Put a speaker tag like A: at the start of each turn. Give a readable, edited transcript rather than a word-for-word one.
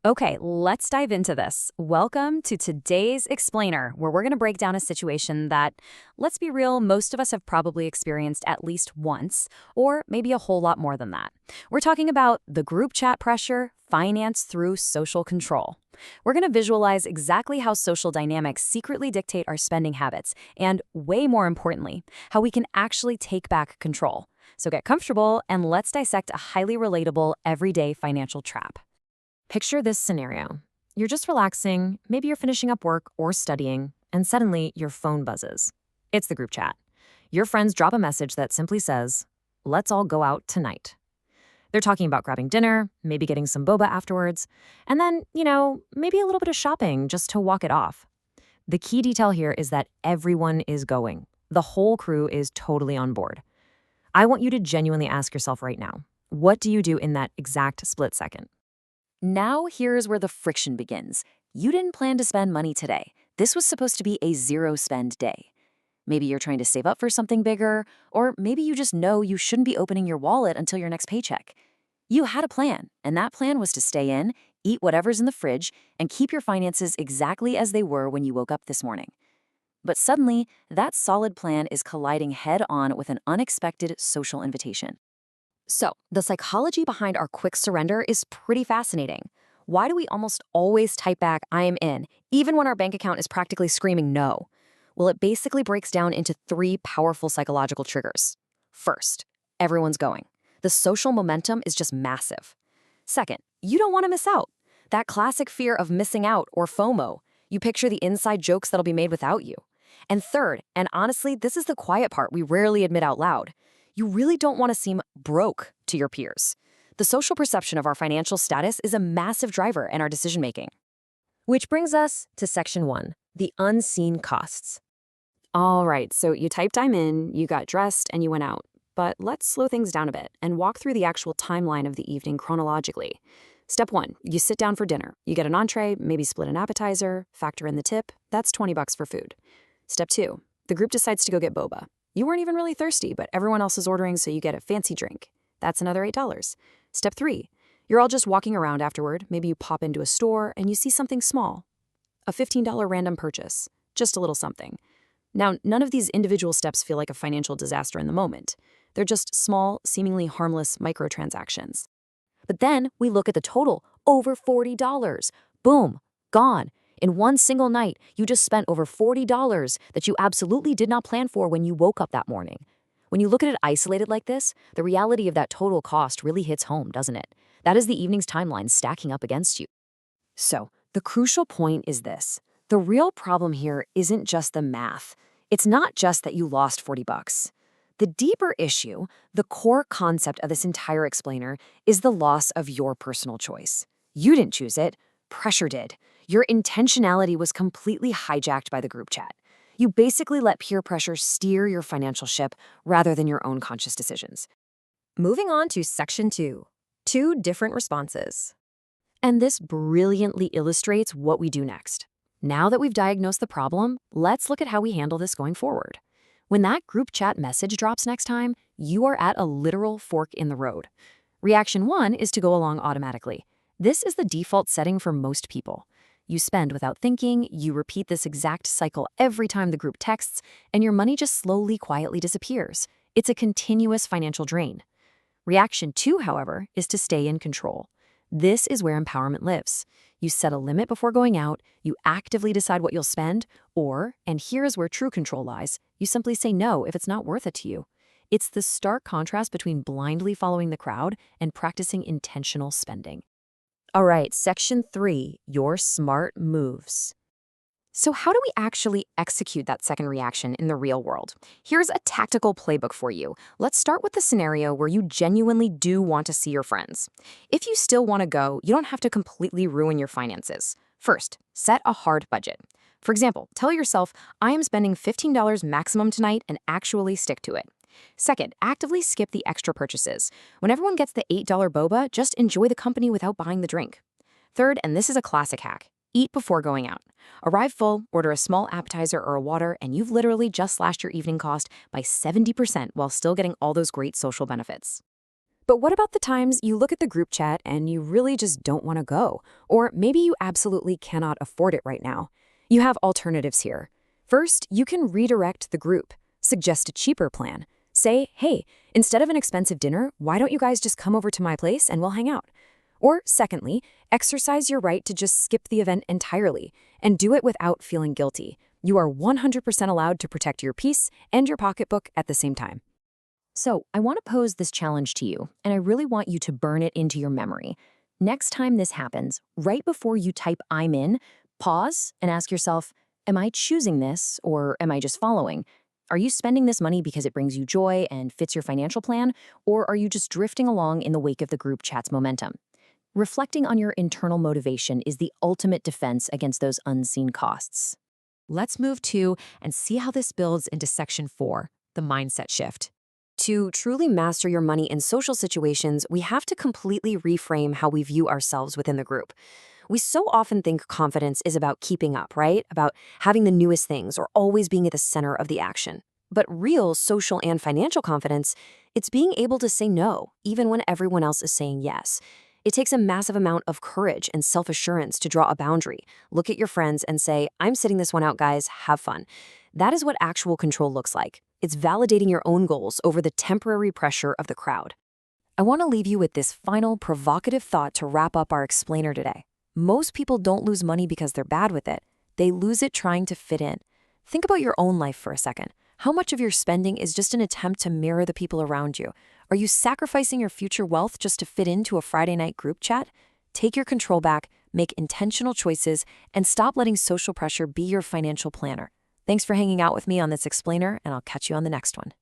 A: Okay, let's dive into this. Welcome to today's Explainer, where we're going to break down a situation that, let's be real, most of us have probably experienced at least once, or maybe a whole lot more than that. We're talking about the group chat pressure, finance through social control. We're going to visualize exactly how social dynamics secretly dictate our spending habits, and way more importantly, how we can actually take back control. So get comfortable and let's dissect a highly relatable, everyday financial trap. Picture this scenario. You're just relaxing, maybe you're finishing up work or studying, and suddenly your phone buzzes. It's the group chat. Your friends drop a message that simply says, "Let's all go out tonight." They're talking about grabbing dinner, maybe getting some boba afterwards, and then, maybe a little bit of shopping just to walk it off. The key detail here is that everyone is going. The whole crew is totally on board. I want you to genuinely ask yourself right now, what do you do in that exact split second? Now, here's where the friction begins. You didn't plan to spend money today. This was supposed to be a zero-spend day. Maybe you're trying to save up for something bigger, or maybe you just know you shouldn't be opening your wallet until your next paycheck. You had a plan, and that plan was to stay in, eat whatever's in the fridge, and keep your finances exactly as they were when you woke up this morning. But suddenly, that solid plan is colliding head-on with an unexpected social invitation. So, the psychology behind our quick surrender is pretty fascinating. Why do we almost always type back, "I am in," even when our bank account is practically screaming no? Well, it basically breaks down into three powerful psychological triggers. First, everyone's going. The social momentum is just massive. Second, you don't want to miss out. That classic fear of missing out, or FOMO. You picture the inside jokes that'll be made without you. And third, and honestly, this is the quiet part we rarely admit out loud, you really don't want to seem broke to your peers. The social perception of our financial status is a massive driver in our decision-making. Which brings us to section 1, the unseen costs. All right, so you typed "I'm in," you got dressed, and you went out. But let's slow things down a bit and walk through the actual timeline of the evening chronologically. Step 1, you sit down for dinner. You get an entree, maybe split an appetizer, factor in the tip. That's $20 for food. Step 2, the group decides to go get boba. You weren't even really thirsty, but everyone else is ordering, so you get a fancy drink. That's another $8. Step 3, you're all just walking around afterward. Maybe you pop into a store and you see something small. A $15 random purchase. Just a little something. Now, none of these individual steps feel like a financial disaster in the moment. They're just small, seemingly harmless microtransactions. But then we look at the total. Over $40. Boom. Gone. In one single night, you just spent over $40 that you absolutely did not plan for when you woke up that morning. When you look at it isolated like this, the reality of that total cost really hits home, doesn't it? That is the evening's timeline stacking up against you. So, the crucial point is this. The real problem here isn't just the math. It's not just that you lost $40. The deeper issue, the core concept of this entire explainer, is the loss of your personal choice. You didn't choose it. Pressure did. Your intentionality was completely hijacked by the group chat. You basically let peer pressure steer your financial ship rather than your own conscious decisions. Moving on to section 2, two different responses. And this brilliantly illustrates what we do next. Now that we've diagnosed the problem, let's look at how we handle this going forward. When that group chat message drops next time, you are at a literal fork in the road. Reaction 1 is to go along automatically. This is the default setting for most people. You spend without thinking, you repeat this exact cycle every time the group texts, and your money just slowly, quietly disappears. It's a continuous financial drain. Reaction 2, however, is to stay in control. This is where empowerment lives. You set a limit before going out, you actively decide what you'll spend, or, and here's where true control lies, you simply say no if it's not worth it to you. It's the stark contrast between blindly following the crowd and practicing intentional spending. All right, section 3, your smart moves. So how do we actually execute that second reaction in the real world? Here's a tactical playbook for you. Let's start with the scenario where you genuinely do want to see your friends. If you still want to go, you don't have to completely ruin your finances. First, set a hard budget. For example, tell yourself, "I am spending $15 maximum tonight," and actually stick to it. Second, actively skip the extra purchases. When everyone gets the $8 boba, just enjoy the company without buying the drink. Third, and this is a classic hack, eat before going out. Arrive full, order a small appetizer or a water, and you've literally just slashed your evening cost by 70% while still getting all those great social benefits.
B: But what about the times you look at the group chat and you really just don't want to go? Or maybe you absolutely cannot afford it right now. You have alternatives here. First, you can redirect the group. Suggest a cheaper plan. Say, hey, instead of an expensive dinner, why don't you guys just come over to my place and we'll hang out? Or secondly, exercise your right to just skip the event entirely and do it without feeling guilty. You are 100% allowed to protect your peace and your pocketbook at the same time.
A: So, I want to pose this challenge to you, and I really want you to burn it into your memory. Next time this happens, right before you type I'm in, pause and ask yourself, am I choosing this or am I just following? Are you spending this money because it brings you joy and fits your financial plan, or are you just drifting along in the wake of the group chat's momentum? Reflecting on your internal motivation is the ultimate defense against those unseen costs. Let's move to and see how this builds into section 4, the mindset shift.
B: To truly master your money in social situations, we have to completely reframe how we view ourselves within the group. We so often think confidence is about keeping up, right? About having the newest things or always being at the center of the action. But real social and financial confidence, it's being able to say no, even when everyone else is saying yes. It takes a massive amount of courage and self-assurance to draw a boundary, look at your friends and say, I'm sitting this one out, guys, have fun. That is what actual control looks like. It's validating your own goals over the temporary pressure of the crowd. I want to leave you with this final provocative thought to wrap up our explainer today. Most people don't lose money because they're bad with it. They lose it trying to fit in. Think about your own life for a second. How much of your spending is just an attempt to mirror the people around you? Are you sacrificing your future wealth just to fit into a Friday night group chat? Take your control back, make intentional choices, and stop letting social pressure be your financial planner. Thanks for hanging out with me on this explainer, and I'll catch you on the next one.